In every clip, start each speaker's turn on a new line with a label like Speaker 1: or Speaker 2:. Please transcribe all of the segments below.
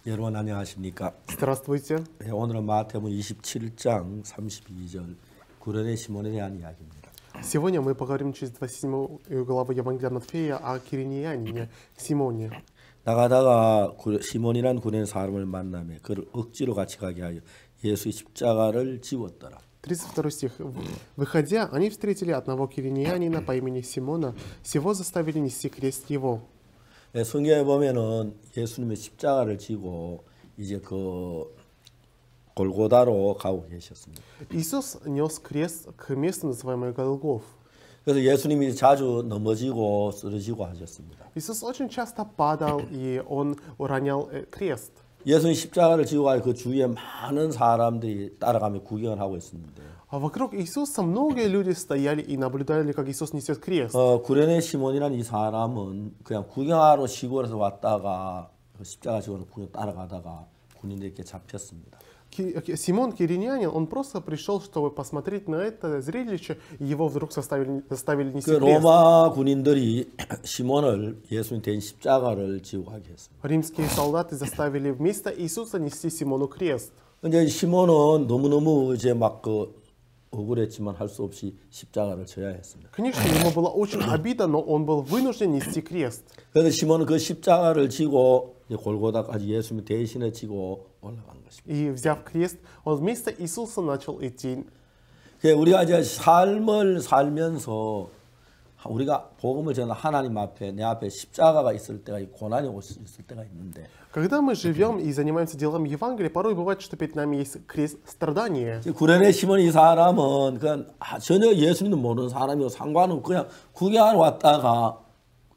Speaker 1: 여러분 안녕하십니까?
Speaker 2: Здравствуйте.
Speaker 1: 오늘은 마태복음 27장 32절 구레네 시몬에 대한 이야기입니다.
Speaker 2: Сегодня мы поговорим через 27 главу Евангелия Матфея о киринеянине Симоне.
Speaker 1: 나가다가 시몬이란 구레네 사람을 만나며 그를 억지로 같이 가게 하여 예수의 십자가를 지웠더라.
Speaker 2: 32 стих. Выходя, они встретили одного киринеянина по имени Симона. Сего заставили нести крест его.
Speaker 1: 성경에 보면은 예수님의 십자가를 지고 이제 그 골고다로 가고 계셨습니다.
Speaker 2: Иисус нес крест к месту, называемой Голгоф.
Speaker 1: 그래서 예수님이 자주 넘어지고 쓰러지고 하셨습니다.
Speaker 2: Иисус очень часто падал, и Он уронял крест.
Speaker 1: 예수님 십자가를 지고 그 주위에 많은 사람들이 따라가며 구경을 하고 있었는데.
Speaker 2: А вокруг Иисуса многие люди стояли и наблюдали, как Иисус несет крест.
Speaker 1: 구레네 시몬이라는 이 사람은 그냥 구경하러 시골에서 왔다가 십자가 지고 구경 따라가다가 군인들에게 잡혔습니다.
Speaker 2: Симон Киринянин, он просто пришел, чтобы посмотреть на это зрелище, и его вдруг заставили нести
Speaker 1: 그
Speaker 2: крест.
Speaker 1: 로마 군인들이 시몬을 예수님 대신 십자가를 지고 가게 했습니다.
Speaker 2: Римские солдаты заставили вместо Иисуса нести Симону крест.
Speaker 1: 근데 시몬은 너무너무 이제 막 억울했지만 할 수 없이 십자가를 져야 했습니다.
Speaker 2: Конечно, ему было очень обидно, но он был вынужден нести крест.
Speaker 1: 그래서 시몬은 그 십자가를 지고 이제 골고다까지 예수님 대신에 지고 올라간 것입니다.
Speaker 2: И взяв крест, он вместо Иисуса начал идти.
Speaker 1: 우리가 이제 삶을 살면서 우리가 복음을 전하 하나님 앞에 내 앞에 십자가가 있을 때가 고난이 올 수 있을 때가 있는데.
Speaker 2: Когда мы живем и занимаемся делом Евангелия, порой бывает, что перед нами есть крест страдания.
Speaker 1: 구레네 시몬 이 사람은 그냥 전혀 예수님도 모르는 사람이고 상관은 그냥 구경하러 왔다가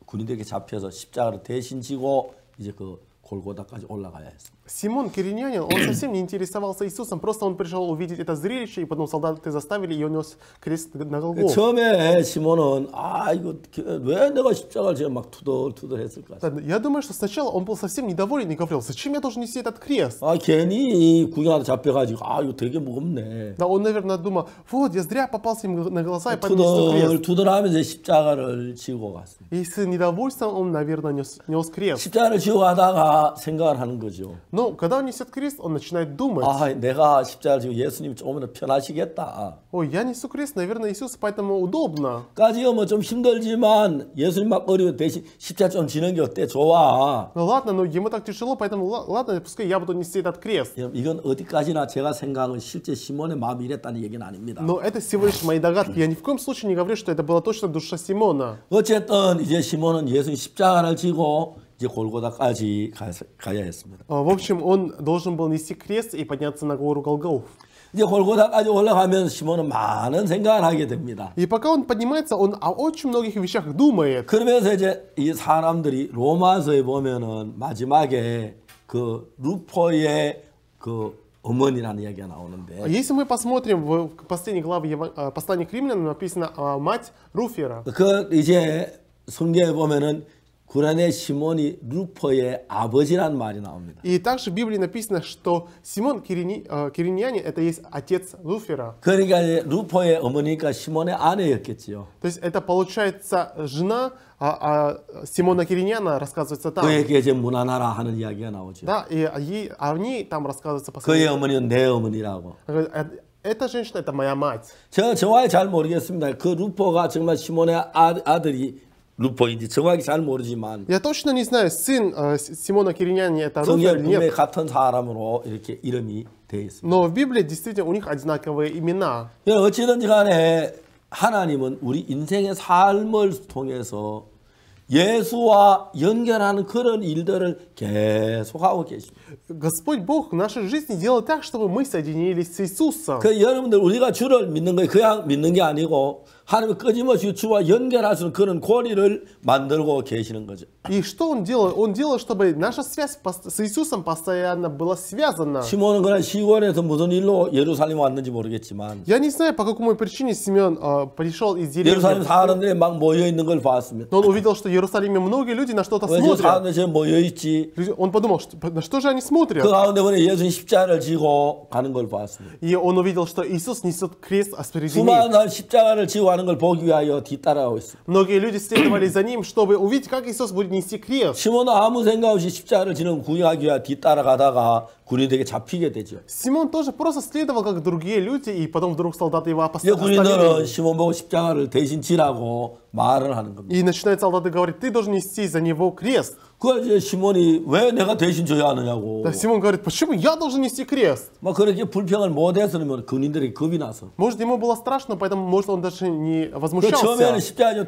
Speaker 1: 군인들에게 잡혀서 십자가를 대신 지고 이제 그 골고다까지 올라가야 했습니다.
Speaker 2: Симон Киринянин, он совсем не интересовался Иисусом, просто он пришел увидеть это зрелище, и потом солдаты заставили, и он нес крест на Голгофу.
Speaker 1: 처음에 시몬은 이거 왜 내가 십자가를 지금 막 투덜투덜 했을까?
Speaker 2: Я думаю, что сначала он был совсем недоволен и говорил, зачем я должен нести этот крест?
Speaker 1: 괜히 구경하다 잡혀가지고 이거 되게 무겁네.
Speaker 2: Да, он, наверное, думал, вот, я зря попался им на глаза и поднес крест.
Speaker 1: 투덜하면서 십자가를 지고 갔습니다.
Speaker 2: И с недовольством он, наверное, нес крест.
Speaker 1: 십자가를 지고 가다가 생각을 하는 거죠.
Speaker 2: Но когда он несет крест, он начинает думать.
Speaker 1: 내가 십자가를 지고 예수님 조금은 편하시겠다.
Speaker 2: Ой, я несу крест, наверное, Иисусу поэтому удобно.
Speaker 1: 까지요 좀 힘들지만 예수님 막 어려워 대신 십자가 좀 지는 게 어때? 좋아.
Speaker 2: Ну ладно, но ему так тяжело, поэтому ладно, пускай я буду нести этот крест.
Speaker 1: 이건 어디까지나 제가 생각은 실제 시몬의 마음이 이랬다는 얘기는 아닙니다.
Speaker 2: Но это всего лишь мои догадки. Я ни в коем случае не говорю, что это была точно душа Симона.
Speaker 1: 어쨌든 이제 시몬은 예수님 십자가를 지고 이제 골고다까지 가야 했습니다.
Speaker 2: В общем, он должен был нести крест и подняться на гору Голгоф.
Speaker 1: 이제 골고다까지 올라가면서 시몬은 많은 생각을 하게 됩니다.
Speaker 2: И пока он поднимается, он о очень многих вещах думает.
Speaker 1: 그러면서 이제 이 사람들이 로마서에 보면은 마지막에 그 루포의 그 어머니라는 이야기가 나오는데.
Speaker 2: Если мы посмотрим в последней главе послания к римлянам, написано мать Руфера.
Speaker 1: 그 이제 성경에 보면은 구레네 시몬이 루포의 아버지라는 말이 나옵니다.
Speaker 2: И также в Библии написано, что Симон Киринянин это есть отец Луфера.
Speaker 1: 그러니까 이제 루포의 어머니가 시몬의 아내였겠지요.
Speaker 2: То есть это получается жена Симона Кириньяна, рассказывается там.
Speaker 1: 그에게 이제 문안하라 하는 이야기가 나오죠.
Speaker 2: Да, и о ней там рассказывается
Speaker 1: 그의
Speaker 2: последний.
Speaker 1: 어머니는 내 어머니라고.
Speaker 2: Эта женщина это моя мать.
Speaker 1: 정확히 잘 모르겠습니다. 그 루포가 정말 시몬의 아들이 루포인지 정확히 잘 모르지만
Speaker 2: Я точно не знаю, сын Симона Кириньяна это Руфер
Speaker 1: 성경
Speaker 2: или
Speaker 1: 분명히
Speaker 2: нет.
Speaker 1: 같은 사람으로 이렇게 이름이 되어 있습니다.
Speaker 2: Но в Библии действительно у них одинаковые имена.
Speaker 1: 어찌든지 간에 하나님은 우리 인생의 삶을 통해서 예수와 연결하는 그런 일들을 계속하고 계십니다.
Speaker 2: Господь Бог в нашей жизни делает так, чтобы мы соединились с Иисусом.
Speaker 1: 여러분들 우리가 주를 믿는 거예요. 그냥 믿는 게 아니고 하나님은 끊임없이 주와 연결할 수 있는 그런 권리를 만들고 계시는 거죠.
Speaker 2: И что Он делает? Он делает, чтобы наша связь с Иисусом постоянно была связана.
Speaker 1: 시몬은 그냥 시골에서 무슨 일로 예루살렘 왔는지 모르겠지만
Speaker 2: Я не знаю, по какой причине Симеон пришел из
Speaker 1: 예루살렘
Speaker 2: деревни.
Speaker 1: 사람들이 막 모여 있는 걸 봤습니다.
Speaker 2: Но он увидел, что в Иерусалиме многие люди на что-то
Speaker 1: 왜
Speaker 2: смотрят.
Speaker 1: 사람들이 저기 모여 있지?
Speaker 2: Он подумал, на что же они
Speaker 1: 그
Speaker 2: смотрят?
Speaker 1: 가운데 보니 예수님 십자가를 지고 가는 걸 봤습니다.
Speaker 2: И он увидел, что Иисус несет крест, а спереди
Speaker 1: 수많은
Speaker 2: них.
Speaker 1: 사람 십자가를 지고 돌아가는 걸 보기 위하여 뒤따라가고 있습니다.
Speaker 2: Многие люди следовали за ним, чтобы увидеть, как Иисус будет нести крест.
Speaker 1: 시몬은 아무 생각 없이 십자가를 지는 구하기 위하여 뒤따라가다가 군인들에게 잡히게 되죠.
Speaker 2: Симон тоже просто следовал, как другие люди, и потом вдруг солдаты его
Speaker 1: 이 군인들은
Speaker 2: оставили.
Speaker 1: 시몬 보고 십자가를 대신 지라고 말을 하는 겁니다.
Speaker 2: И начинают солдаты говорить, ты должен нести за него крест.
Speaker 1: 그 이제 시몬이 왜 내가 대신 져야 하느냐고.
Speaker 2: Да, Симон говорит, почему я должен нести крест?
Speaker 1: 막 그렇게 불평을 못해서는 군인들에게 겁이 나서.
Speaker 2: Может, ему было страшно, поэтому, может, он даже не
Speaker 1: 그
Speaker 2: возмущался.
Speaker 1: 처음에는 십자가 좀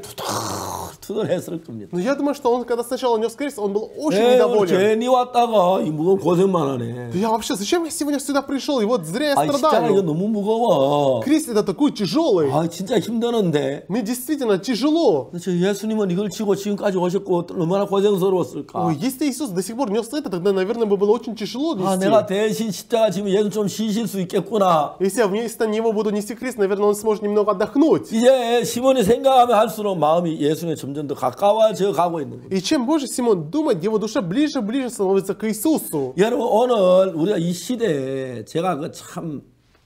Speaker 1: 투덜했을 겁니다.
Speaker 2: Но я думаю, что он, когда сначала нес крест, он был очень
Speaker 1: 오늘
Speaker 2: недоволен.
Speaker 1: 괜히 왔다가 이 무거운 고생만 하네.
Speaker 2: Да я вообще, зачем я сегодня сюда пришел? И вот зря я
Speaker 1: 아, 십자가 이거
Speaker 2: страдаю.
Speaker 1: 너무 무거워.
Speaker 2: Крест это такой тяжелый.
Speaker 1: 아, 진짜 힘드는데.
Speaker 2: Мне действительно тяжело.
Speaker 1: 저 예수님은 이걸 지고 지금까지 오셨고 얼마나 고생스러웠을까.
Speaker 2: Ой, если Иисус до сих пор нес это, тогда, наверное, бы было очень тяжело
Speaker 1: 아,
Speaker 2: нести.
Speaker 1: 내가 대신 십자가 지면 얘는 좀 쉬실 수 있겠구나.
Speaker 2: Если я вместо него буду нести крест, наверное, он сможет немного отдохнуть.
Speaker 1: 이제 시몬이 생각하면 할수록 마음이 예수님에 점점 더 가까워져 가고 있는 거예요.
Speaker 2: И чем больше Симон думает, его душа ближе и ближе становится к Иисусу.
Speaker 1: 여러분 오늘 우리가 이 시대에 제가 그 참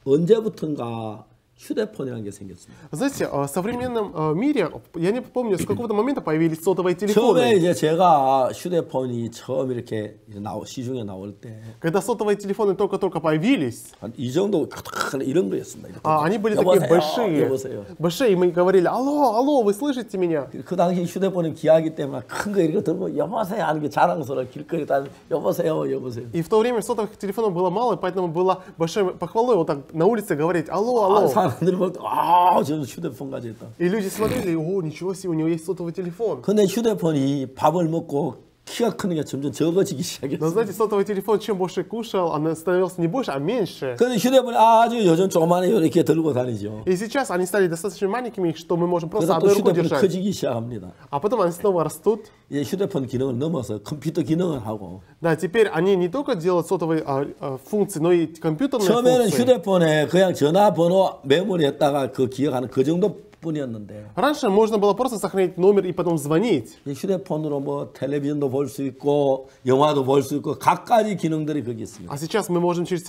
Speaker 1: 언제부턴가 휴대폰이라는 게 생겼습니다.
Speaker 2: Знаете, в современном мире, я не помню, с какого-то момента появились сотовые
Speaker 1: 처음에
Speaker 2: телефоны.
Speaker 1: 이제 제가 휴대폰이 처음 이렇게 시중에 나올 때
Speaker 2: Когда сотовые телефоны только-только появились,
Speaker 1: 한 이 정도 이런 거였습니다. 이렇게.
Speaker 2: они были такие большие.
Speaker 1: 여보세요.
Speaker 2: Большие, и мы говорили, алло, алло, вы слышите меня?
Speaker 1: 그 당시 휴대폰은 귀하기 때문에 큰 거 이렇게 들고 여보세요 하는 게 자랑스러워 길거리 다니면 여보세요 여보세요.
Speaker 2: И в то время сотовых телефонов было мало, поэтому было большой похвалой вот так на улице говорить, алло,
Speaker 1: 아,
Speaker 2: алло.
Speaker 1: 사람들이 볼 때 아, 저는 휴대폰 가지고 있다.
Speaker 2: И люди смотрели, о, ничего себе, у него есть сотовый телефон.
Speaker 1: 근데 휴대폰이 밥을 먹고 키가 크는 게 점점 적어지기
Speaker 2: Но
Speaker 1: 시작했어요.
Speaker 2: знаете, сотовый телефон, чем больше кушал, он становился не больше, а меньше.
Speaker 1: 근데 휴대폰이 아주 요즘 조그만해 이렇게 들고 다니죠.
Speaker 2: И сейчас они стали достаточно маленькими, что мы можем просто
Speaker 1: 그래서 또
Speaker 2: одной рукой
Speaker 1: 휴대폰이
Speaker 2: держать.
Speaker 1: 커지기 시작합니다.
Speaker 2: А потом они снова растут.
Speaker 1: 이제 휴대폰 기능을 넘어서 컴퓨터 기능을 하고
Speaker 2: Да, теперь они не только делают сотовые функции, но и компьютерные
Speaker 1: 처음에는
Speaker 2: функции.
Speaker 1: 휴대폰에 그냥 전화번호 메모리에다가 그 기억하는 그 정도뿐이었는데
Speaker 2: Раньше можно было просто сохранить номер и потом звонить.
Speaker 1: 이 휴대폰으로 뭐 텔레비전도 볼 수 있고 영화도 볼 수 있고 각가지 기능들이 거기 있습니다.
Speaker 2: А сейчас мы можем через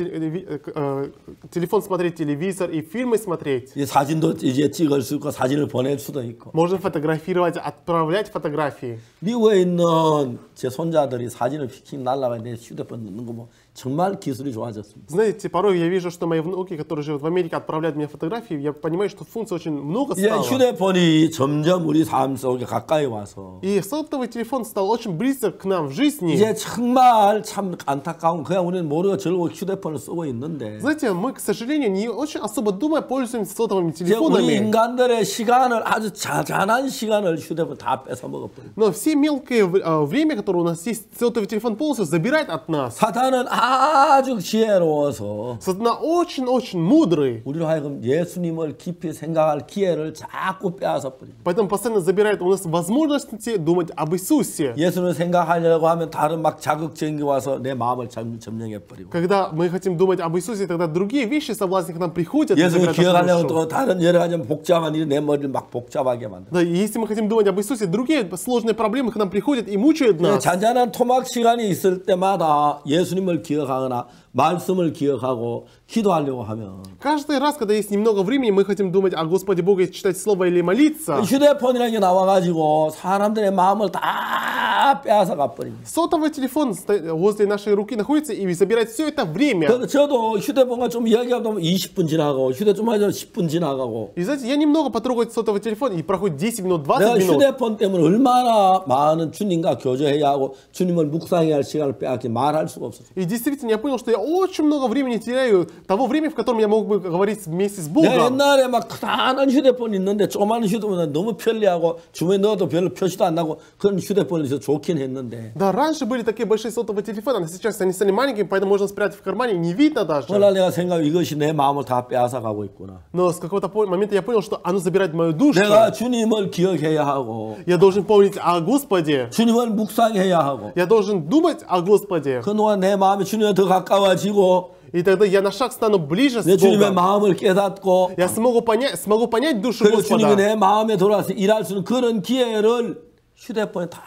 Speaker 2: телефон смотреть телевизор и фильмы смотреть.
Speaker 1: 이 사진도 이제 찍을 수 있고 사진을 보낼 수도 있고
Speaker 2: Можем фотографировать, отправлять фотографии.
Speaker 1: 미국에 있는 제 손자들이 사진을 휙휙 날라가 내 휴대폰 넣는 거 뭐 정말 기술이 좋아졌습니다.
Speaker 2: Знаете, порой я вижу, что мои внуки, которые живут в Америке, отправляют мне фотографии. Я понимаю, что функций очень много
Speaker 1: 이제
Speaker 2: стало.
Speaker 1: 휴대폰이 점점 우리 삶 속에 가까이 와서
Speaker 2: И сотовый телефон стал очень близок к нам в жизни.
Speaker 1: 이제 정말 참 안타까운 그냥 우리는 모르고 결국 휴대폰을 쓰고 있는데
Speaker 2: Знаете, мы, к сожалению, не очень особо думая пользуемся сотовыми
Speaker 1: 이제 우리
Speaker 2: телефонами.
Speaker 1: 인간들의 시간을 아주 자잘한 시간을 휴대폰 다 뺏어 먹어버려요.
Speaker 2: Но все мелкое время, которое у нас есть, сотовый телефон полностью забирает от нас.
Speaker 1: 사탄은 아주 지혜로워서
Speaker 2: Сатана очень-очень мудрый.
Speaker 1: 우리로 하여금 예수님을 깊이 생각할 기회를 자꾸 빼앗아 버립니다.
Speaker 2: Поэтому постоянно забирает у нас возможности думать об Иисусе.
Speaker 1: 예수님을 생각하려고 하면 다른 막 자극적인 게 와서 내 마음을 점령해 버리고
Speaker 2: Когда мы хотим думать об Иисусе, тогда другие вещи соблазны к нам приходят. и
Speaker 1: 예수님을
Speaker 2: забирают нашу
Speaker 1: 기억하려고
Speaker 2: душу.
Speaker 1: 또 다른 여러 가지 복잡한 일이 내 머리를 막 복잡하게 만들어.
Speaker 2: Да, и если мы хотим думать об Иисусе, другие сложные проблемы к нам приходят и мучают нас.
Speaker 1: 잔잔한 토막 시간이 있을 때마다 예수님을 기억하거나 말씀을 기억하고 기도하려고 하면
Speaker 2: Каждый раз, когда есть немного времени, мы хотим думать о Господе Боге, читать Слово или молиться.
Speaker 1: 휴대폰이라는 게 나와가지고 사람들의 마음을 다 빼앗아 가버립니다.
Speaker 2: Сотовый телефон возле нашей руки находится и забирает все это время.
Speaker 1: 그래서 저도 휴대폰과 좀 이야기하다 보면 20분 지나가고 휴대 좀 하면 10분 지나가고
Speaker 2: И знаете, я немного потрогаю сотовый телефон и проходит 10 минут, 20
Speaker 1: 내가
Speaker 2: минут.
Speaker 1: 휴대폰 때문에 얼마나 많은 주님과 교제해야 하고 주님을 묵상해야 할 시간을 빼앗기 말할 수가 없었어요.
Speaker 2: И действительно, я понял, что я очень много времени теряю, того времени, в котором я мог бы говорить вместе с
Speaker 1: 내가
Speaker 2: Богом.
Speaker 1: 옛날에 막 크다란 휴대폰이 있는데 조그마한 휴대폰은 너무 편리하고 주머니에 넣어도 별로 표시도 안 나고 그런 휴대폰이 있어서 좋긴 했는데
Speaker 2: Да, раньше были такие большие сотовые телефоны, а сейчас они стали маленькими, поэтому можно спрятать в кармане, не видно даже.
Speaker 1: 오늘 내가 생각 이것이 내 마음을 다 빼앗아 가고 있구나.
Speaker 2: Но с какого-то момента я понял, что оно забирает мою душу.
Speaker 1: 내가 주님을 기억해야 하고
Speaker 2: Я должен помнить о Господе.
Speaker 1: 주님을 묵상해야 하고
Speaker 2: Я должен думать о Господе.
Speaker 1: 그동안 내 마음이 주님에 더 가까워지고
Speaker 2: И тогда я на шаг стану ближе с
Speaker 1: 내 주님의
Speaker 2: Богом.
Speaker 1: 마음을 깨닫고
Speaker 2: Я смогу понять душу
Speaker 1: 그리고 주님이
Speaker 2: Господа.
Speaker 1: 내 마음에 돌아와서 일할 수 있는 그런 기회를 휴대폰에 다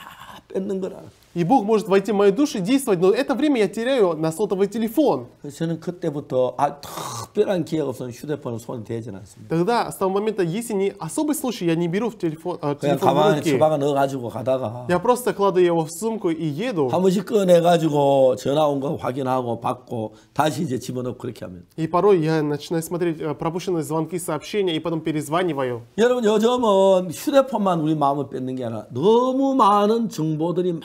Speaker 1: 뺏는 거라.
Speaker 2: И Бог может войти в мою душу и действовать, но это время я теряю на сотовый телефон.
Speaker 1: 그래서 저는 그때부터 특별한 기회가 없으면 휴대폰을 손에 대지 않습니다.
Speaker 2: Тогда, с того момента, если не особый случай, я не беру телефон
Speaker 1: 그냥
Speaker 2: в
Speaker 1: 가방에
Speaker 2: руки.
Speaker 1: 처박아 넣어가지고 가다가
Speaker 2: Я просто кладу его в сумку и еду.
Speaker 1: 한 번씩 꺼내가지고 전화 온 거 확인하고 받고 다시 이제 집어넣고 그렇게 합니다.
Speaker 2: И порой я начинаю смотреть пропущенные звонки, сообщения и потом перезваниваю.
Speaker 1: 여러분 요즘은 휴대폰만 우리 마음을 뺏는 게 아니라 너무 많은 정보들이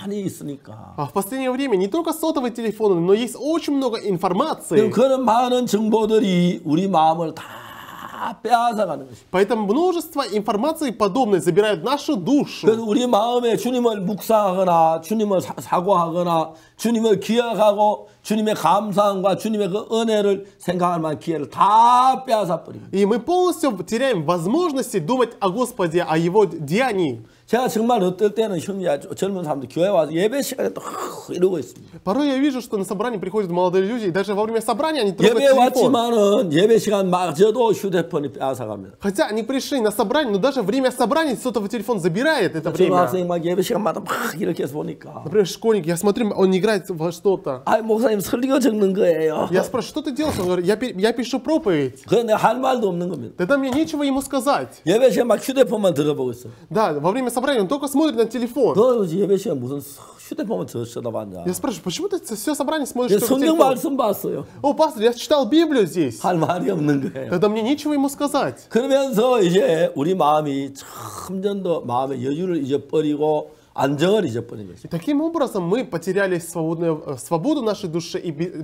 Speaker 1: 많이 있으니까
Speaker 2: А в последнее время не только сотовые телефоны, но есть очень много информации.
Speaker 1: 그런 많은 정보들이 우리 마음을 다 빼앗아가는 것입니다.
Speaker 2: Поэтому множество информации подобной забирают нашу душу.
Speaker 1: 그래서 우리 마음에 주님을 묵상하거나 주님을 사고하거나 주님을 기억하고 주님의 감사함과 주님의 그 은혜를 생각할 만한 기회를 다 빼앗아 버립니다.
Speaker 2: И мы полностью теряем возможности думать о Господе, о Его деянии.
Speaker 1: 제가 정말 어떨 때는 젊은 사람들 교회 와서 예배 시간에 또 이러고 있습니다.
Speaker 2: Порой я вижу, что на собрание приходят молодые люди, и даже во время собрания они трогают
Speaker 1: 예배에
Speaker 2: телефон.
Speaker 1: 왔지만은 예배 시간마저도 휴대폰이 빼앗아갑니다.
Speaker 2: Хотя они пришли на собрание, но даже время собрания сотовый телефон забирает это
Speaker 1: 초등학생이
Speaker 2: время.
Speaker 1: 막 예배 시간마다 막 이렇게 해서 보니까
Speaker 2: Например, школьник, я смотрю, он играет во что-то.
Speaker 1: 아 목사님 설교 적는 거예요.
Speaker 2: Я спрашиваю, что ты делаешь? Он говорит, я пишу проповедь.
Speaker 1: 그런데 할 말도 없는 겁니다.
Speaker 2: Тогда мне нечего ему сказать.
Speaker 1: 예배 시간 막 휴대폰만 들어보고 있어.
Speaker 2: Да, во время собрания он только смотрит на телефон.
Speaker 1: 너 예배 시간 무슨 휴대폰만 쳐다봤냐?
Speaker 2: Я спрашиваю, почему ты все собрание смотришь
Speaker 1: 내
Speaker 2: только в
Speaker 1: 성경
Speaker 2: телефон?
Speaker 1: 말씀 봤어요.
Speaker 2: О, пастор, я читал Библию здесь.
Speaker 1: 할 말이 없는 거예요.
Speaker 2: Тогда мне нечего ему сказать.
Speaker 1: 그러면서 이제 우리 마음이 점점 더 마음의 여유를 잊어버리고 안정을 잊어버린
Speaker 2: И
Speaker 1: 것입니다.
Speaker 2: таким образом мы потеряли свободу нашей души и
Speaker 1: 그래서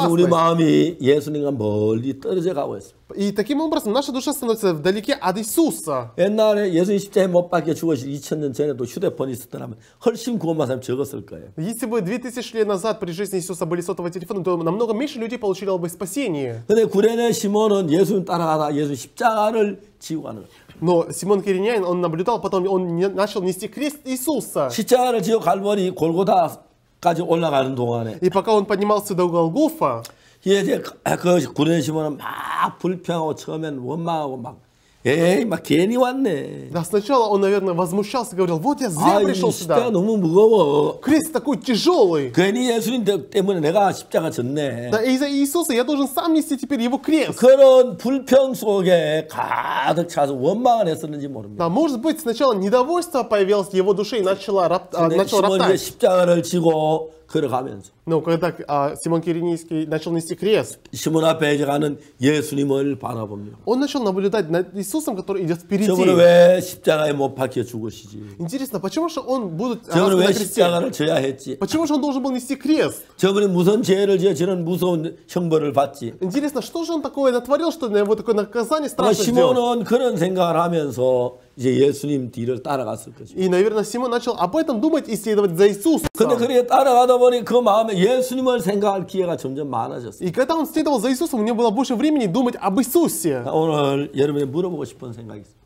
Speaker 1: 우리
Speaker 2: безопасность.
Speaker 1: 마음이 예수님과 멀리 떨어져 가고 있습니다.
Speaker 2: И таким образом наша душа становится вдалеке от Иисуса.
Speaker 1: 옛날에 예수님 십자가에 못 박혀 죽으실 2000년 전에도 휴대폰이 있었더라면 훨씬 구원받은 사람이 적었을 거예요.
Speaker 2: Если бы 2000 лет назад при жизни Иисуса были сотовые телефоны, то намного меньше людей получили бы спасение.
Speaker 1: 근데 구레네 시몬은 예수님 따라가다 예수 십자가를 지고 가는 거예요.
Speaker 2: Но Симон Киринянин, он наблюдал, потом он начал нести крест Иисуса.
Speaker 1: 십자가를 지고 갈보니 골고다까지 올라가는 동안에
Speaker 2: И пока он поднимался до Голгофа,
Speaker 1: 이제 그 구레네 시몬은 막 불평하고 처음엔 원망하고 막 에이 막 괜히 왔네.
Speaker 2: да, сначала он, наверное, возмущался, говорил, вот я зря
Speaker 1: 아,
Speaker 2: пришел
Speaker 1: 이 십자가
Speaker 2: сюда.
Speaker 1: 너무 무거워.
Speaker 2: Крест такой тяжелый.
Speaker 1: 괜히 예수님 때문에 내가 십자가 졌네.
Speaker 2: Да, из-за Иисуса я должен сам нести теперь его крест.
Speaker 1: 그런 불평 속에 가득 차서 원망을 했었는지 모릅니다.
Speaker 2: Да, может быть, сначала недовольство появилось в его душе и начал
Speaker 1: 근데 시몬이
Speaker 2: роптать.
Speaker 1: 십자가를 지고 걸어가면서
Speaker 2: Но когда Симон Киринийский начал нести крест,
Speaker 1: 시몬 앞에 이제 가는 예수님을 바라봅니다.
Speaker 2: он начал наблюдать над Иисусом, который идет впереди.
Speaker 1: 저분은 왜 십자가에 못 박혀 죽으시지?
Speaker 2: Интересно, почему же он будет
Speaker 1: 저분은
Speaker 2: на
Speaker 1: 왜
Speaker 2: кресте?
Speaker 1: 십자가를 져야 했지?
Speaker 2: Почему же он должен был нести крест?
Speaker 1: 저분이 무슨 죄를 지어 저런 무서운 형벌을 받지?
Speaker 2: Интересно, что же он такое натворил, что на его такое наказание
Speaker 1: 아마
Speaker 2: страшно ждет?
Speaker 1: 시몬은 그런 생각을 하면서 이제 예수님 뒤를 따라갔을 것이죠.
Speaker 2: И, наверное, Симон начал об этом думать и следовать за Иисусом.
Speaker 1: 근데 그렇게 따라가다 보니 그 마음에 예수님을 생각할 기회가 점점 많아졌어요.
Speaker 2: И когда он следовал за Иисусом, у него было больше времени думать об Иисусе.
Speaker 1: 오늘 여러분이 물어보고 싶은 생각이 있습니다.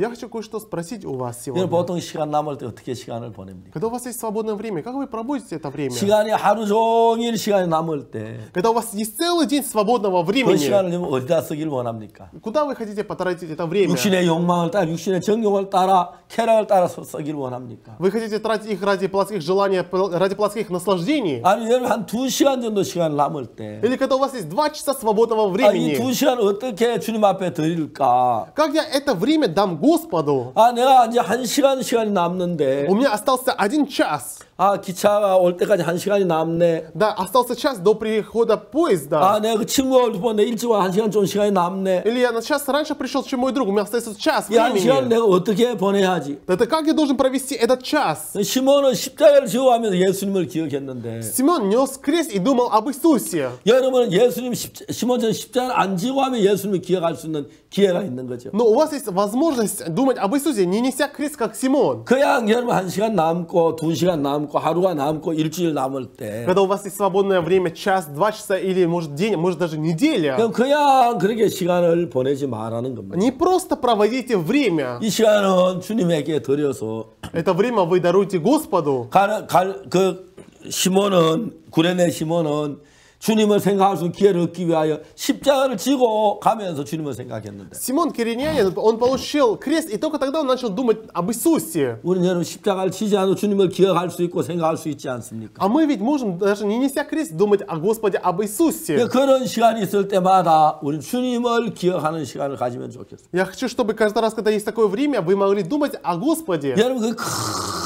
Speaker 2: Я хочу кое-что спросить у вас
Speaker 1: 여러분
Speaker 2: сегодня.
Speaker 1: 보통 시간 남을 때 어떻게 시간을 보냅니까?
Speaker 2: Когда у вас есть свободное время, как вы проводите это время?
Speaker 1: 시간이 하루 종일 시간이 남을 때 그
Speaker 2: Когда у вас есть целый день свободного времени,
Speaker 1: 시간을 좀 어디다 쓰길 원합니까?
Speaker 2: куда вы хотите потратить это время?
Speaker 1: 육신의 욕망을 따라 육신의 정욕을 따라 쾌락을 따라서 쓰길 원합니까?
Speaker 2: Вы хотите тратить их ради плотских желаний, ради плотских наслаждений?
Speaker 1: 아니 여러분 한 2시간 정도 시간 남을 때
Speaker 2: Или когда у вас есть 2 часа свободного
Speaker 1: 이
Speaker 2: времени?
Speaker 1: 2시간 어떻게 주님 앞에 드릴까?
Speaker 2: Как я это время дам Господу?
Speaker 1: 아 내가 이제 1시간이 남는데
Speaker 2: У меня остался 1 час.
Speaker 1: 아 기차가 올 때까지 1시간이 남네.
Speaker 2: Да, остался час до прихода поезда.
Speaker 1: 아 내가 그 친구가 보내 일찍 와 1시간 좀 시간이 남네.
Speaker 2: Или я на час раньше пришел, чем мой друг. У меня остается час
Speaker 1: 이 1시간
Speaker 2: времени.
Speaker 1: 내가 어떻게 보내야지?
Speaker 2: Это как я должен провести этот час?
Speaker 1: 시몬은 십자가를 지고 가면서 예수님을 기억했는데
Speaker 2: Симон нес крест и думал об Иисусе.
Speaker 1: 여러분은 예수님 시몬처럼 십자가를 안 지고 하면 예수님을 기억할 수 있는 기회가 있는 거죠.
Speaker 2: Но у вас есть возможность думать об Иисусе, не неся крест, как Симон.
Speaker 1: 그냥 여러분 1시간 남고 2시간 남고 하루가 남고 일주일 남을 때
Speaker 2: Когда у вас есть свободное время, час, 2 часа или может день, может даже неделя.
Speaker 1: 그냥 그렇게 시간을 보내지 말라는 겁니다.
Speaker 2: Не просто проводите время.
Speaker 1: 이 시간은 주님에게 드려서
Speaker 2: Это время вы даруете Господу.
Speaker 1: 그 시몬은 구레네 시몬은 주님을 생각할 수 있는 기회를 얻기 위하여 십자가를 지고 가면서 주님을 생각했는데
Speaker 2: Симон Киринянин, он получил крест, и только тогда он начал думать об Иисусе.
Speaker 1: 우리는 여러분 십자가를 지지 않아도 주님을 기억할 수 있고 생각할 수 있지 않습니까?
Speaker 2: А мы ведь можем, даже не неся крест, думать о Господе, об Иисусе.
Speaker 1: 그런 시간이 있을 때마다 우리 주님을 기억하는 시간을 가지면 좋겠습니다.
Speaker 2: Я хочу, чтобы каждый раз, когда есть такое время, вы могли думать о Господе.
Speaker 1: 여러분 그게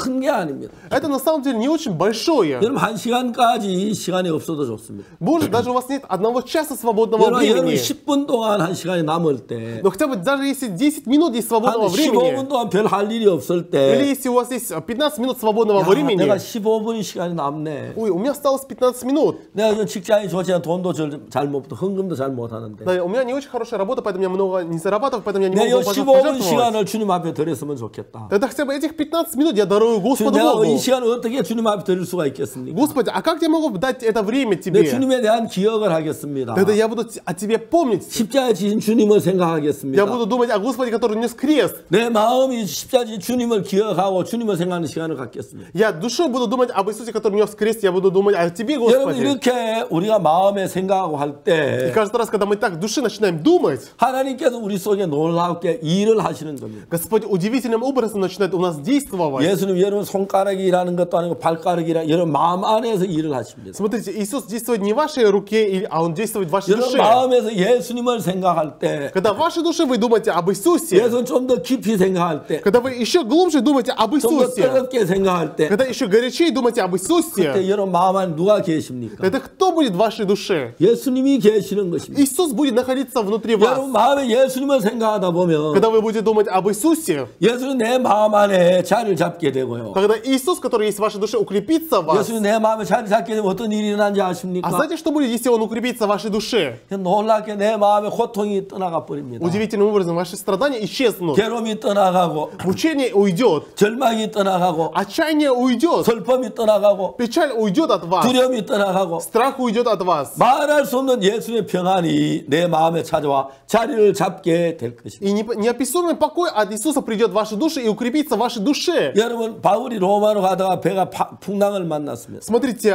Speaker 1: 큰 게 아닙니다.
Speaker 2: Это на самом деле не очень большое.
Speaker 1: 여러분 1시간까지 시간이 없어도 좋습니다.
Speaker 2: Может, даже у вас нет одного часа свободного
Speaker 1: 여러분
Speaker 2: времени.
Speaker 1: 10분 동안 1시간이 남을 때
Speaker 2: Но хотя бы даже если 10 минут есть
Speaker 1: 한
Speaker 2: свободного
Speaker 1: 15분
Speaker 2: времени,
Speaker 1: 동안 별 할 일이 없을
Speaker 2: или
Speaker 1: 때
Speaker 2: если у вас есть 15 минут свободного
Speaker 1: 야,
Speaker 2: времени,
Speaker 1: 내가 15분이 시간이 남네.
Speaker 2: ой, у меня осталось 15 минут.
Speaker 1: 내가 좀 직장이 좋지 않아 돈도 잘 못 벌고 헌금도 잘 못 하는데
Speaker 2: Да, у меня не очень хорошая работа, поэтому я много не зарабатываю, поэтому я не
Speaker 1: 내가
Speaker 2: могу
Speaker 1: 15분
Speaker 2: пожертвовать.
Speaker 1: 시간을 주님 앞에 드렸으면 좋겠다.
Speaker 2: Тогда хотя бы этих 15 минут я дарую
Speaker 1: 주님,
Speaker 2: Господу
Speaker 1: 내가 이
Speaker 2: Богу.
Speaker 1: 시간을 어떻게 주님 앞에 드릴 수가 있겠습니까?
Speaker 2: Господи, а как я могу дать это время
Speaker 1: 내
Speaker 2: тебе?
Speaker 1: 주님에 대한 기억을 하겠습니다.
Speaker 2: Тогда я буду о тебе помнить.
Speaker 1: 십자가에 지신 주님을 생각하겠습니다.
Speaker 2: Я буду думать о Господе, который нес крест.
Speaker 1: 내 마음이 십자가에 지신 주님을 기억하고 주님을 생각하는 시간을 갖겠습니다.
Speaker 2: Я душой буду думать об Иисусе, который нес крест. Я буду думать о тебе,
Speaker 1: 여러분
Speaker 2: Господи.
Speaker 1: 이렇게 우리가 마음에 생각하고 할
Speaker 2: И
Speaker 1: 때
Speaker 2: каждый раз, когда мы так в душе начинаем думать,
Speaker 1: 하나님께서 우리 속에 놀랍게 일을 하시는 겁니다.
Speaker 2: Господь удивительным образом начинает у нас действовать.
Speaker 1: 예수님 여러분 손가락이 일하는 것도 아니고 발가락이 일하는 여러분 마음 안에서 일을 하십니다.
Speaker 2: Смотрите, Иисус действует не в вашей руке, а Он действует в вашей
Speaker 1: 여러분
Speaker 2: душе.
Speaker 1: 마음에서 예수님을 생각할 때
Speaker 2: Когда в вашей душе вы думаете об Иисусе,
Speaker 1: 예수님 좀 더 깊이 생각할 때
Speaker 2: когда вы еще глубже думаете об
Speaker 1: 좀 더
Speaker 2: Иисусе,
Speaker 1: 뜨겁게 생각할 때
Speaker 2: когда еще горячее думаете об
Speaker 1: 그때
Speaker 2: Иисусе,
Speaker 1: 여러분 마음 안에 누가 계십니까?
Speaker 2: тогда кто будет в вашей душе?
Speaker 1: 예수님이 계시는 것입니다.
Speaker 2: Иисус будет находиться внутри вас.
Speaker 1: 여러분 마음에 예수님을 생각하다 보면
Speaker 2: Когда вы будете думать об Иисусе,
Speaker 1: 예수님 내 마음 안에 자리를 잡게 되고요.
Speaker 2: когда Иисус, который есть в вашей душе, укрепится в вас.
Speaker 1: 예수님 내 마음에 자리 잡게 되면 어떤 일이 일어나는지
Speaker 2: А
Speaker 1: 아십니까?
Speaker 2: знаете, что будет, если Он укрепится в вашей душе?
Speaker 1: 놀랍게 내 마음에 고통이 떠나가 버립니다.
Speaker 2: Удивительным образом ваши страдания исчезнут.
Speaker 1: 괴로움이 떠나가고
Speaker 2: Мучение уйдет.
Speaker 1: 절망이 떠나가고
Speaker 2: Отчаяние уйдет.
Speaker 1: 슬픔이 떠나가고
Speaker 2: Печаль уйдет от вас.
Speaker 1: 두려움이 떠나가고
Speaker 2: Страх уйдет от вас.
Speaker 1: 말할 수 없는 예수님의 평안이 내 마음에 찾아와 자리를 잡게 될 것입니다.
Speaker 2: И неописуемый покой от Иисуса придет в вашу душу и укрепится в вашей душе.
Speaker 1: 여러분 바울이 로마로 가다가 배가 풍랑을 만났습니다.
Speaker 2: Смотрите,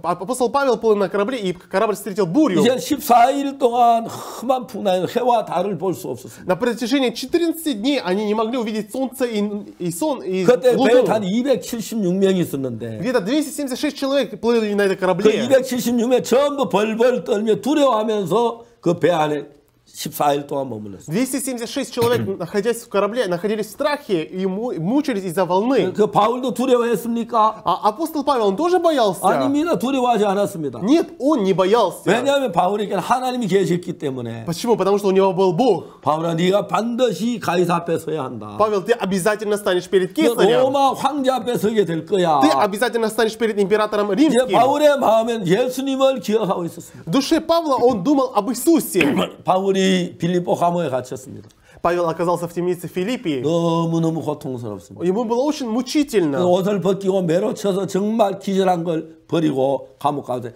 Speaker 2: апостол Павел плыл на корабле, и корабль встретил бурю.
Speaker 1: 이제 14일 동안 험한 풍랑에 해와 달을 볼 수 없었습니다.
Speaker 2: На протяжении 14 дней они не могли увидеть солнце и сон, и
Speaker 1: 그때 배에
Speaker 2: луну.
Speaker 1: 단 276명이 있었는데
Speaker 2: Где-то 276 человек плыли на этом
Speaker 1: 그
Speaker 2: корабле.
Speaker 1: 276명 전부 벌벌 떨며 두려워하면서 그 배 안에 14일 동안 머물렀어요.
Speaker 2: 276 человек, находясь в корабле, находились в страхе и мучились из-за волны.
Speaker 1: 그 바울도 두려워했습니까?
Speaker 2: А апостол Павел, он тоже боялся?
Speaker 1: 아닙니다. 두려워하지 않았습니다.
Speaker 2: Нет, он не боялся.
Speaker 1: 왜냐하면 바울에게는 하나님이 계셨기 때문에
Speaker 2: Почему? Потому что у него был Бог.
Speaker 1: 바울아 네가 반드시 가이사 앞에 서야 한다.
Speaker 2: Павел, ты обязательно станешь перед
Speaker 1: 너
Speaker 2: Кесарем.
Speaker 1: 로마 황제 앞에 서게 될 거야.
Speaker 2: Ты обязательно станешь перед императором
Speaker 1: 이제
Speaker 2: римским.
Speaker 1: 바울의 마음엔 예수님을 기억하고 있었습니다.
Speaker 2: В душе Павла он думал об Иисусе.
Speaker 1: 바울이 빌립보 감옥에 갇혔습니다.
Speaker 2: Павел оказался в темнице Филиппии.
Speaker 1: 너무너무 고통스럽습니다.
Speaker 2: Ему было очень
Speaker 1: 그
Speaker 2: мучительно.
Speaker 1: 옷을 벗기고 매로 쳐서 정말 기절한 걸 버리고 감옥 가운데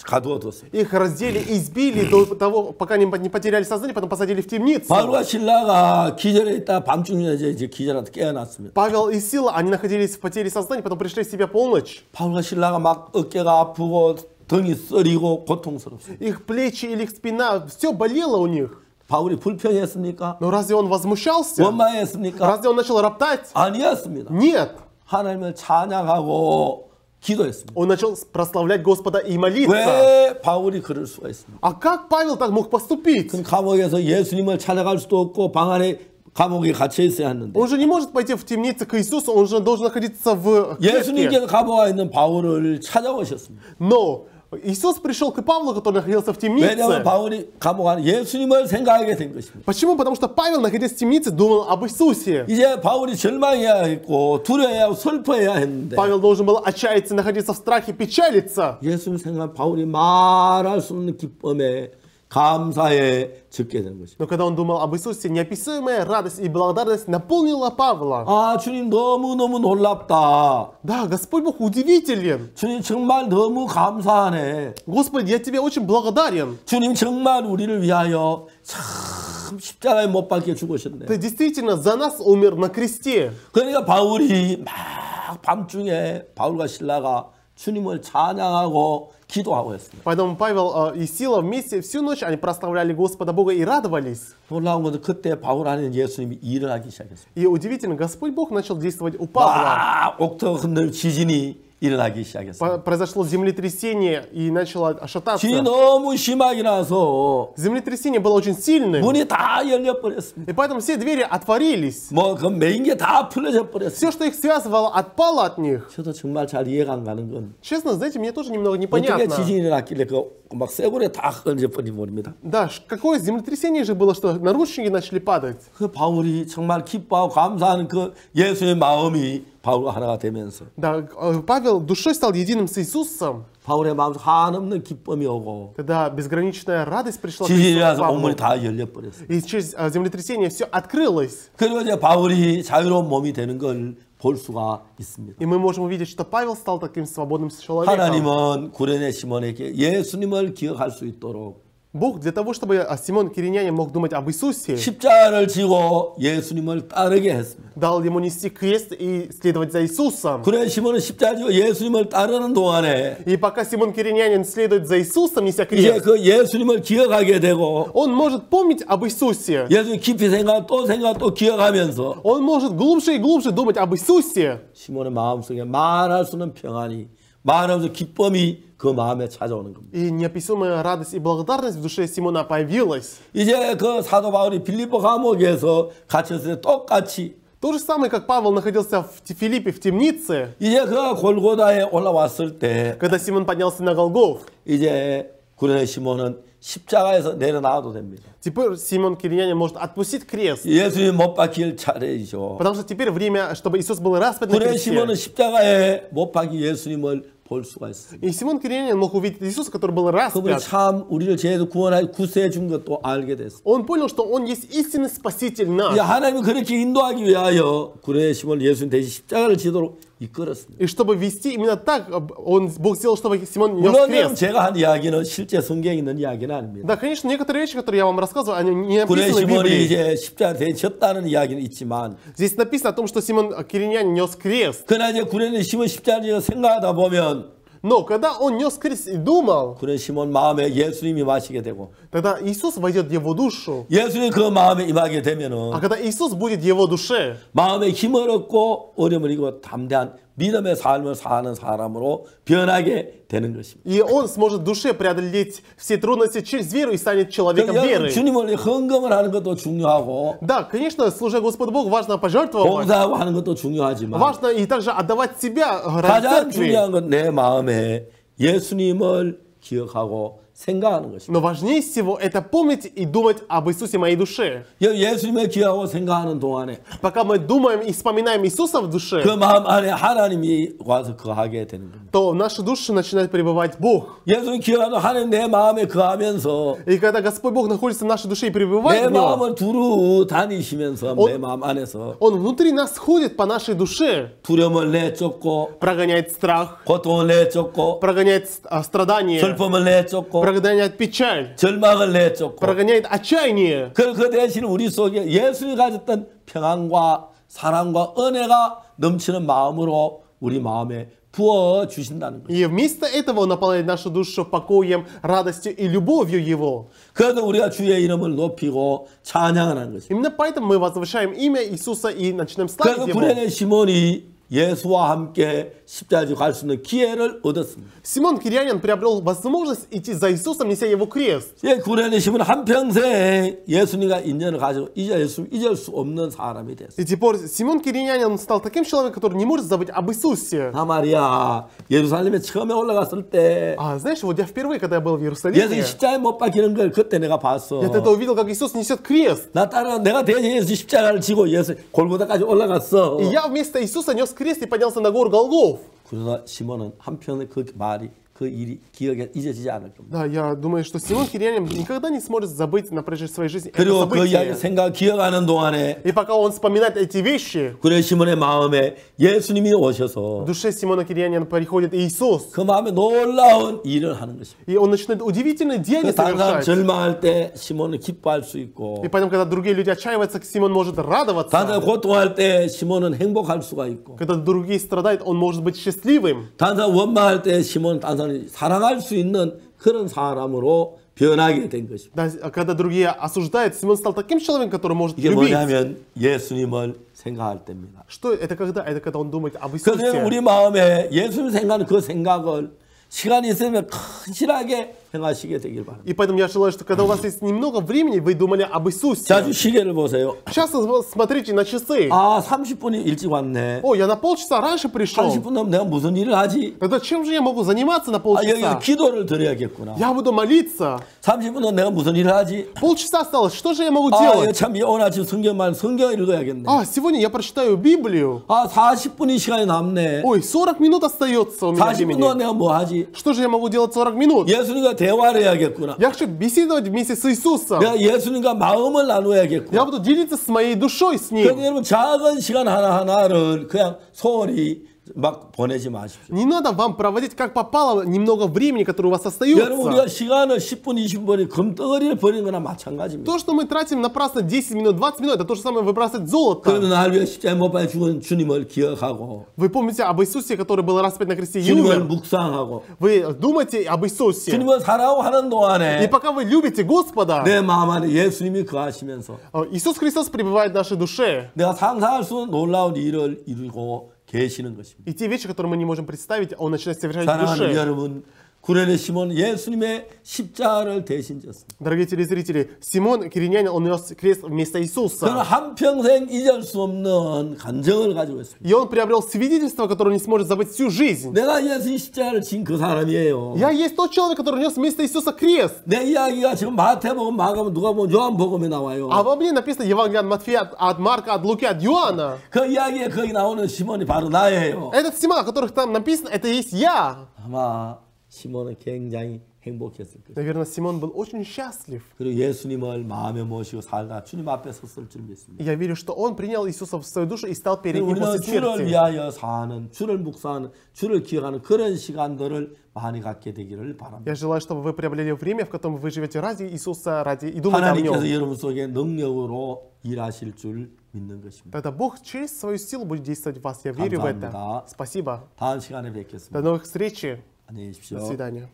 Speaker 1: 가두어뒀어요.
Speaker 2: Их раздели, избили до того, пока не потеряли сознание, потом посадили в темницу.
Speaker 1: 바울과 신라가 기절해 있다 밤중에 이제 기절하다 깨어났습니다.
Speaker 2: Павел и Сила, они находились в потере сознания, потом пришли в себя полночь.
Speaker 1: 바울과 신라가 막 어깨가 아프고 등이 쓰리고 고통스럽습니다.
Speaker 2: Их плечи или их спина, все болело у них.
Speaker 1: 바울이 불평했습니까?
Speaker 2: Но разве он возмущался?
Speaker 1: 원망했습니까?
Speaker 2: Разве он начал роптать?
Speaker 1: 아니었습니다.
Speaker 2: Нет.
Speaker 1: 하나님을 찬양하고 기도했습니다.
Speaker 2: Он начал прославлять Господа и молиться.
Speaker 1: 왜 바울이 그럴 수가 있습니까?
Speaker 2: А как Павел так мог поступить?
Speaker 1: 그 감옥에서 예수님을 찾아갈 수도 없고 방 안에 감옥에 갇혀 있어야 하는데
Speaker 2: Он же не может пойти в темницу к Иисусу, он же должен находиться в клетке.
Speaker 1: 예수님께서 감옥에 있는 바울을 찾아오셨습니다.
Speaker 2: Но Иисус пришел к Павлу, который находился в
Speaker 1: 왜냐하면
Speaker 2: темнице.
Speaker 1: 바울이 감옥 안에 예수님을 생각하게 된 것입니다.
Speaker 2: Почему? Потому что Павел, находясь в темнице, думал об Иисусе.
Speaker 1: 이제 바울이 절망해야 했고 두려워해야 하고 슬퍼해야 했는데
Speaker 2: Павел должен был отчаяться, находиться в страхе, печалиться.
Speaker 1: 예수님 생각 바울이 말할 수 없는 기쁨에 감사에 적게 된 것입니다.
Speaker 2: Но когда он думал об Иисусе, неописуемая радость и благодарность наполнила Павла.
Speaker 1: 아 주님 너무너무 놀랍다.
Speaker 2: Да, Господь Бог удивителен.
Speaker 1: 주님 정말 너무 감사하네.
Speaker 2: Господи, я тебе очень благодарен.
Speaker 1: 주님 정말 우리를 위하여 참 십자가에 못 박혀 죽으셨네.
Speaker 2: Ты действительно за нас умер на кресте.
Speaker 1: 그러니까 바울이 막 밤중에 바울과 신라가 주님을 찬양하고 기도하고 했습니다.
Speaker 2: Поэтому Павел и Сила вместе всю ночь они прославляли Господа Бога и радовались.
Speaker 1: 놀라운 것은 그때 바울 안에 예수님이 일을 하기 시작했습니다.
Speaker 2: И удивительно, Господь Бог начал действовать у Павла.
Speaker 1: 막 옥토 흔들 지진이 일어나기 시작했습니다.
Speaker 2: Произошло землетрясение и начало шататься.
Speaker 1: 지진이 너무 심하게 나서
Speaker 2: Землетрясение было очень сильным.
Speaker 1: 문이 다 열려 버렸습니다.
Speaker 2: И поэтому все двери отворились.
Speaker 1: 뭐 그 메인 게 다 풀어져 버렸어요.
Speaker 2: Все, что их связывало, отпало от них.
Speaker 1: 저도 정말 잘 이해가 안 가는 건
Speaker 2: Честно, знаете, мне тоже немного
Speaker 1: 어떻게
Speaker 2: непонятно.
Speaker 1: 지진이 일어났길래 그막 쇠고리에 다 얹어 버린 겁니다.
Speaker 2: Да, какое землетрясение же было, что наручники начали падать.
Speaker 1: 그 바울이 정말 기뻐하고 감사하는 그 예수의 마음이 바울과 하나가 되면서
Speaker 2: Да, Павел душой стал единым с Иисусом.
Speaker 1: 바울의 마음속 한없는 기쁨이 오고
Speaker 2: Тогда безграничная радость пришла к
Speaker 1: 지진이
Speaker 2: Иисусу
Speaker 1: 나서
Speaker 2: Павлу.
Speaker 1: 온몸이 다 열려 버렸어요.
Speaker 2: И через землетрясение все открылось.
Speaker 1: 그리고 이제 바울이 자유로운 몸이 되는 걸 볼 수가 있습니다.
Speaker 2: И мы можем увидеть, что Павел стал таким свободным человеком.
Speaker 1: 하나님은 구레네 시몬에게 예수님을 기억할 수 있도록
Speaker 2: Бог для того, чтобы Симон Киринянин мог думать об Иисусе,
Speaker 1: 십자가를 지고 예수님을 따르게 했습니다.
Speaker 2: дал ему нести крест и следовать за Иисусом.
Speaker 1: 구레네 시몬은 십자가 지고 예수님을 따르는 동안에
Speaker 2: И пока Симон Киринянин следует за Иисусом, неся
Speaker 1: 이제
Speaker 2: крест,
Speaker 1: 그 예수님을 기억하게 되고
Speaker 2: он может помнить об Иисусе.
Speaker 1: 예수님 깊이 생각 또 기억하면서
Speaker 2: Он может глубже и глубже думать об Иисусе.
Speaker 1: 시몬의 마음속에 말할 수 없는 평안이 말할 수 없는 기쁨이 그 마음에 찾아오는 겁니다.
Speaker 2: И неописуемая радость и благодарность в душе Симона появилась.
Speaker 1: 이제 그 사도 바울이 빌립보 감옥에서 갇혔을 때 똑같이
Speaker 2: То же самое, как Павел находился в Филиппе в темнице,
Speaker 1: 이제 그 골고다에 올라왔을 때
Speaker 2: когда Симон поднялся на Голгоф.
Speaker 1: 이제 구레네 시몬은 십자가에서 내려놔도 됩니다.
Speaker 2: Теперь Симон Киринянин может отпустить крест.
Speaker 1: 예수님 못 박힐 차례이죠.
Speaker 2: Потому что теперь время, чтобы Иисус был распят на
Speaker 1: 구레네 시몬은
Speaker 2: кресте.
Speaker 1: 십자가에 못 박힌 예수님을 볼 수가 있습니다.
Speaker 2: И Симон Киринянин мог увидеть Иисуса, который был
Speaker 1: 그분이
Speaker 2: распят.
Speaker 1: 참 우리를 죄에서 구원하여 구세해 준 것도 알게 됐습니다.
Speaker 2: Он понял, что он есть истинный спаситель
Speaker 1: 이제
Speaker 2: наш.
Speaker 1: 하나님은 그렇게 인도하기 위하여 구레네 시몬을 예수님 대신 십자가를 지도록 이끌었습니다.
Speaker 2: И чтобы вести именно так, Бог сделал, чтобы Симон нес
Speaker 1: 물론
Speaker 2: крест.
Speaker 1: 제가 한 이야기는 실제 성경에 있는 이야기는 아닙니다.
Speaker 2: Да, конечно, некоторые вещи, которые я вам рассказываю, они не
Speaker 1: 구레네
Speaker 2: написаны в
Speaker 1: 시몬이
Speaker 2: Библии.
Speaker 1: 이제 십자가 대신 졌다는 이야기는 있지만
Speaker 2: Здесь написано о том, что Симон Киринянин нес крест.
Speaker 1: 그러나 이제 구레네 시몬 십자가를 생각하다 보면
Speaker 2: Но когда он нес крест и думал,
Speaker 1: 구레네 시몬 마음에 예수님이 마시게 되고
Speaker 2: тогда Иисус войдет в его душу.
Speaker 1: 예수님이 그 마음에 임하게 되면은
Speaker 2: А когда Иисус будет в его душе,
Speaker 1: 마음에 힘을 얻고 어려움을 이기고 담대한 믿음의 삶을 사는 사람으로 변하게 되는 것입니다.
Speaker 2: и он сможет в душе преодолеть все трудности через веру и станет человеком
Speaker 1: 여러분
Speaker 2: веры.
Speaker 1: 주님을 헌금을 하는 것도 중요하고
Speaker 2: Да, конечно, служа Господу Богу, важно пожертвовать.
Speaker 1: 봉사하고 하는 것도 중요하지만
Speaker 2: Важно и также отдавать себя ради
Speaker 1: 가장
Speaker 2: церкви.
Speaker 1: 중요한 건 내 마음에 예수님을 기억하고 생각하는 것입니다.
Speaker 2: Но важнее всего это помнить и думать об Иисусе в моей душе.
Speaker 1: 예수님을 기억하고 생각하는 동안에
Speaker 2: Пока мы думаем и вспоминаем Иисуса в душе,
Speaker 1: 그 마음 안에 하나님이 와서 거하게 되는 겁니다.
Speaker 2: то в нашей душе начинает пребывать Бог.
Speaker 1: 예수님 기억하는 하나님 내 마음에 거하면서
Speaker 2: И когда Господь Бог находится в нашей душе и
Speaker 1: 내
Speaker 2: пребывает в нем,
Speaker 1: 마음을 두루 다니시면서 내 마음 안에서
Speaker 2: Он внутри нас ходит по нашей душе,
Speaker 1: 두려움을 내쫓고
Speaker 2: прогоняет страх,
Speaker 1: 고통을 내쫓고
Speaker 2: прогоняет страдания,
Speaker 1: 슬픔을 내쫓고
Speaker 2: прогоняет печаль,
Speaker 1: 절망을 내쫓고
Speaker 2: прогоняет отчаяние.
Speaker 1: 그 대신 우리 속에 예수님이 가졌던 평안과 사랑과 은혜가 넘치는 마음으로 우리 마음에 부어 주신다는 거예요.
Speaker 2: И вместо этого Он наполняет нашу душу покоем, радостью и любовью Его.
Speaker 1: 그래서 우리가 주의 이름을 높이고 찬양하는 것입니다.
Speaker 2: Именно поэтому мы возвышаем имя Иисуса и начинаем
Speaker 1: 그래서
Speaker 2: славить Его.
Speaker 1: 구레네 시몬이 예수와 함께 십자가에 갈 수 있는 기회를 얻었습니다.
Speaker 2: Симон Кирянин приобрел возможность идти за Иисусом, неся Его крест.
Speaker 1: 예, 구레네 시몬은 한평생 예수님과 인연을 가지고 잊을 수 없는 사람이 됐어요.
Speaker 2: И теперь Симон Кирянин стал таким человеком, который не может забыть об Иисусе.
Speaker 1: 아 말이야, 예루살렘에 처음에 올라갔을 때
Speaker 2: А знаешь, вот я впервые, когда я был в
Speaker 1: 예수님
Speaker 2: Иерусалиме,
Speaker 1: 십자가에 못 박히는 걸 그때 내가 봤어.
Speaker 2: я тогда увидел, как Иисус несет крест.
Speaker 1: 나 따라 내가 대신 예수 십자가를 지고 예수 골고다까지 올라갔어.
Speaker 2: И я вместо Иисуса нес крест и поднялся на гору Голгоф.
Speaker 1: 그러나 시몬은 한편에 그 말이 그 일이 기억에 잊어지지 않을 겁니다.
Speaker 2: Да, я думаю, что Симон Кирянин никогда не сможет забыть на протяжении своей жизни это
Speaker 1: 그리고 그 이야기
Speaker 2: событие.
Speaker 1: 생각 기억하는 동안에
Speaker 2: И пока он вспоминает эти вещи,
Speaker 1: 그래 시몬의 마음에 예수님이
Speaker 2: в
Speaker 1: 오셔서
Speaker 2: душе Симона Кирянина приходит Иисус.
Speaker 1: 그 마음에 놀라운 일을 하는 것입니다.
Speaker 2: И он начинает удивительные деяния
Speaker 1: 그 다른 사람
Speaker 2: совершать.
Speaker 1: 절망할 때 시몬은 기뻐할 수 있고
Speaker 2: И поэтому, когда другие люди отчаиваются, Симон может
Speaker 1: 다른
Speaker 2: радоваться.
Speaker 1: 사람 고통할 때 시몬은 행복할 수가 있고
Speaker 2: Когда другие страдают, он может быть счастливым.
Speaker 1: 다른 사람 원망할 때 시몬은 다른 사람 사람이 사랑할 수 있는 그런 사람으로 변하게 된 것입니다.
Speaker 2: Да, когда другие осуждают, Симон стал таким человеком, который может
Speaker 1: 이게
Speaker 2: любить.
Speaker 1: 뭐냐면 예수님을 생각할 때입니다.
Speaker 2: Что это когда? Это когда он думает об
Speaker 1: 그래서
Speaker 2: Иисусе.
Speaker 1: 우리 마음에 예수님 생각하는 그 생각을 시간이 있으면 큰실하게 행하시게 되길 바랍니다.
Speaker 2: И поэтому я желаю, что когда у вас есть немного времени, вы думали об Иисусе.
Speaker 1: 자주 시계를 보세요.
Speaker 2: Часто смотрите на часы.
Speaker 1: 아, 30분이 일찍 왔네.
Speaker 2: О, я на полчаса раньше пришел.
Speaker 1: 30분 넘으면 내가 무슨 일을 하지?
Speaker 2: Тогда чем же я могу заниматься на
Speaker 1: 아,
Speaker 2: полчаса?
Speaker 1: 여기서 기도를 드려야겠구나.
Speaker 2: Я буду молиться.
Speaker 1: 30분 넘으면 내가 무슨 일을 하지?
Speaker 2: Полчаса осталось. Что же я могу
Speaker 1: 아,
Speaker 2: делать?
Speaker 1: 참 오늘 아침 성경 읽어야겠네.
Speaker 2: А, сегодня я прочитаю Библию.
Speaker 1: 아, 40분이 시간이 남네.
Speaker 2: Ой, 40 минут остается у меня
Speaker 1: 40분
Speaker 2: времени.
Speaker 1: 동안 내가 뭐 하지?
Speaker 2: Что же я могу делать 40 минут?
Speaker 1: 예수님과 대화를 해야겠구나.
Speaker 2: Я хочу беседовать вместе с Иисусом.
Speaker 1: 내가 예수님과 마음을 나누어야겠구나.
Speaker 2: Я буду делиться с моей душой с
Speaker 1: 그러니까
Speaker 2: Ним.
Speaker 1: 여러분 작은 시간 하나하나를 그냥 소홀히 막 보내지 마십시오.
Speaker 2: Не надо вам проводить как попало немного времени, которое у вас
Speaker 1: 여러분 우리가
Speaker 2: остается.
Speaker 1: 시간을 10분, 20분이 금덩어리를 버리는 거나 마찬가지입니다.
Speaker 2: То, что мы тратим напрасно 10 минут, 20 минут, это то же самое выбрасывать золото.
Speaker 1: 그러면 날 위해 십자가에 못 박혀 죽은 주님을 기억하고
Speaker 2: Вы помните об Иисусе, который был распят на кресте и
Speaker 1: 주님을
Speaker 2: умер.
Speaker 1: 묵상하고
Speaker 2: Вы думаете об Иисусе.
Speaker 1: 주님을 사랑하고 하는
Speaker 2: И
Speaker 1: 동안에
Speaker 2: пока вы любите Господа,
Speaker 1: 내 마음 안에 예수님이 거하시면서
Speaker 2: Иисус Христос пребывает в нашей душе.
Speaker 1: 내가 상상할 수 없는 놀라운 일을 이루고 계시는 것입니다.
Speaker 2: И те вещи, которые мы не можем представить, Он начинает совершать в
Speaker 1: 사랑하는
Speaker 2: душе.
Speaker 1: 여러분, 구레네 시몬 예수님의 십자가를 대신 졌습니다.
Speaker 2: Дорогие телезрители, Симон Киринянин, он нес крест вместо
Speaker 1: 그는
Speaker 2: Иисуса.
Speaker 1: 한평생 잊을 수 없는 간증을 가지고 있습니다.
Speaker 2: И он приобрел свидетельство, которое он не сможет забыть всю жизнь.
Speaker 1: 내가 예수님 십자가를 진 그 사람이에요.
Speaker 2: Я есть тот человек, который нес вместо Иисуса крест.
Speaker 1: 내 이야기가 지금 마태복음, 마가복음, 누가복음, 요한복음에 나와요.
Speaker 2: А во мне написано Евангелие от Матфея, от Марка, от Луки, от Иоанна.
Speaker 1: 그 이야기에 거기 나오는 시몬이 바로 나예요.
Speaker 2: Этот Симон, о которых там написано, это и есть я.
Speaker 1: 아마 시몬은 굉장히 행복했을 거예요.
Speaker 2: Наверное, Симон был очень счастлив.
Speaker 1: 그리고 예수님을 마음에 모시고 살다 주님 앞에 섰을 줄 믿습니다.
Speaker 2: Я верю, что он принял Иисуса в свою душу и стал перед ним
Speaker 1: 우리는
Speaker 2: после
Speaker 1: 주를
Speaker 2: смерти.
Speaker 1: 위하여 사는, 주를 묵상하는, 주를 기억하는 그런 시간들을 많이 갖게 되기를 바랍니다.
Speaker 2: Я желаю, чтобы вы приобрели время, в котором вы живете ради Иисуса, ради и думаете о
Speaker 1: 하나님께서
Speaker 2: нем.
Speaker 1: 여러분 속에 능력으로 일하실 줄 믿는 것입니다.
Speaker 2: Тогда Бог через свою силу будет действовать в вас. Я верю в это.
Speaker 1: 감사합니다.
Speaker 2: Спасибо.
Speaker 1: 다음 시간에
Speaker 2: До
Speaker 1: 뵙겠습니다.
Speaker 2: новых встреч.
Speaker 1: 안녕히 계십시오.
Speaker 2: До свидания.